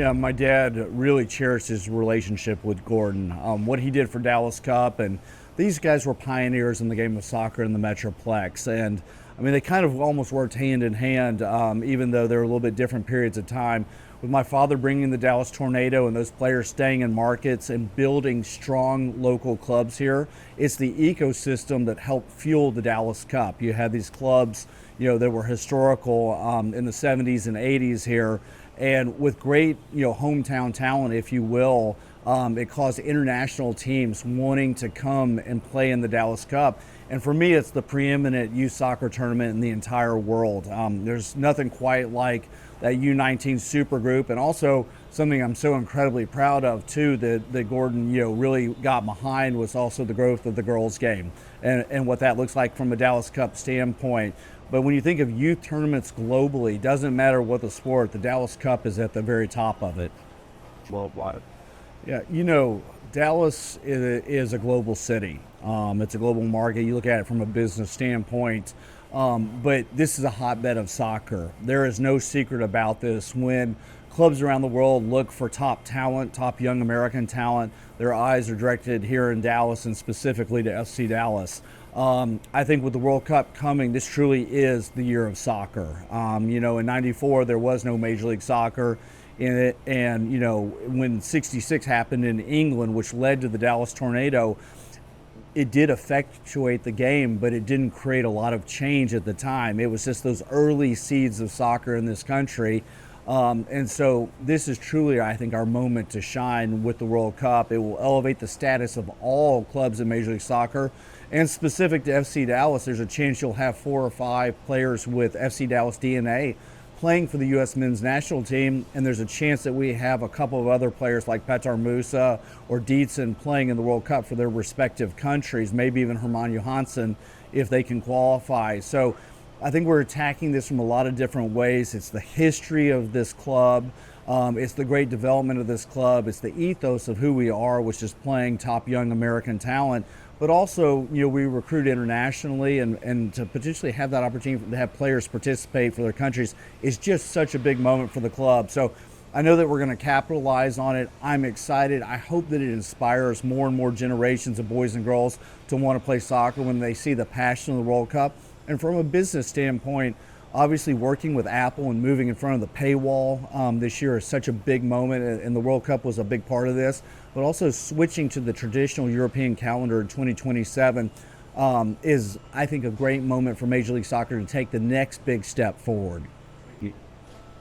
Yeah, my dad really cherished his relationship with Gordon. What he did for Dallas Cup, and these guys were pioneers in the game of soccer in the Metroplex. And I mean, they kind of almost worked hand in hand, even though they're a little bit different periods of time. With my father bringing the Dallas Tornado and those players staying in markets and building strong local clubs here, it's the ecosystem that helped fuel the Dallas Cup. You had these clubs, that were historical in the 70s and 80s here, and with great, hometown talent, if you will, it caused international teams wanting to come and play in the Dallas Cup. And for me, it's the preeminent youth soccer tournament in the entire world. There's nothing quite like that U19 super group, and also something I'm so incredibly proud of too that Gordon really got behind was also the growth of the girls game and what that looks like from a Dallas Cup standpoint. But when you think of youth tournaments globally, doesn't matter what the sport, the Dallas Cup is at the very top of it. Worldwide. Yeah, Dallas is a global city. It's a global market. You look at it from a business standpoint, but this is a hotbed of soccer. There is no secret about this. When clubs around the world look for top talent, top young American talent, their eyes are directed here in Dallas and specifically to FC Dallas. I think with the World Cup coming, this truly is the year of soccer. In '94, there was no Major League Soccer in it. And, when '66 happened in England, which led to the Dallas Tornado, it did effectuate the game, but it didn't create a lot of change at the time. It was just those early seeds of soccer in this country. And so this is truly, I think, our moment to shine with the World Cup. It will elevate the status of all clubs in Major League Soccer. And specific to FC Dallas, there's a chance you'll have 4 or 5 players with FC Dallas DNA playing for the U.S. men's national team, and there's a chance that we have a couple of other players like Petar Musa or Dietzen playing in the World Cup for their respective countries, maybe even Herman Johansson if they can qualify. So I think we're attacking this from a lot of different ways. It's the history of this club. It's the great development of this club. It's the ethos of who we are, which is playing top young American talent. But also, we recruit internationally, and to potentially have that opportunity to have players participate for their countries is just such a big moment for the club. So I know that we're going to capitalize on it. I'm excited. I hope that it inspires more and more generations of boys and girls to want to play soccer when they see the passion of the World Cup. And from a business standpoint, obviously working with Apple and moving in front of the paywall this year is such a big moment, and the World Cup was a big part of this. But also switching to the traditional European calendar in 2027 is, I think, a great moment for Major League Soccer to take the next big step forward. When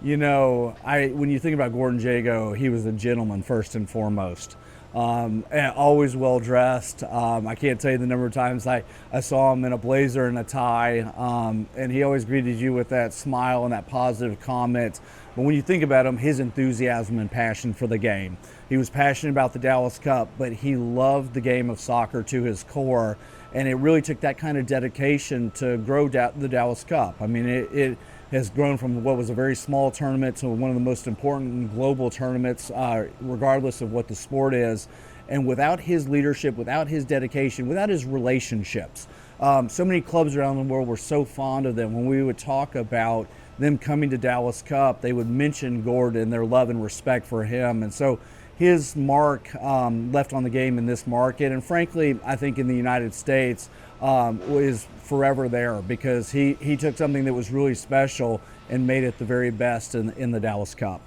you think about Gordon Jago, he was a gentleman first and foremost. And always well dressed. I can't tell you the number of times I saw him in a blazer and a tie, and he always greeted you with that smile and that positive comment. But when you think about him, his enthusiasm and passion for the game. He was passionate about the Dallas Cup, but he loved the game of soccer to his core, and it really took that kind of dedication to grow the Dallas Cup. I mean, it has grown from what was a very small tournament to one of the most important global tournaments, regardless of what the sport is. And without his leadership, without his dedication, without his relationships, so many clubs around the world were so fond of them. When we would talk about them coming to Dallas Cup, they would mention Gordon and their love and respect for him. And so his mark left on the game in this market, and frankly, I think in the United States, is forever there, because he took something that was really special and made it the very best in the Dallas Cup.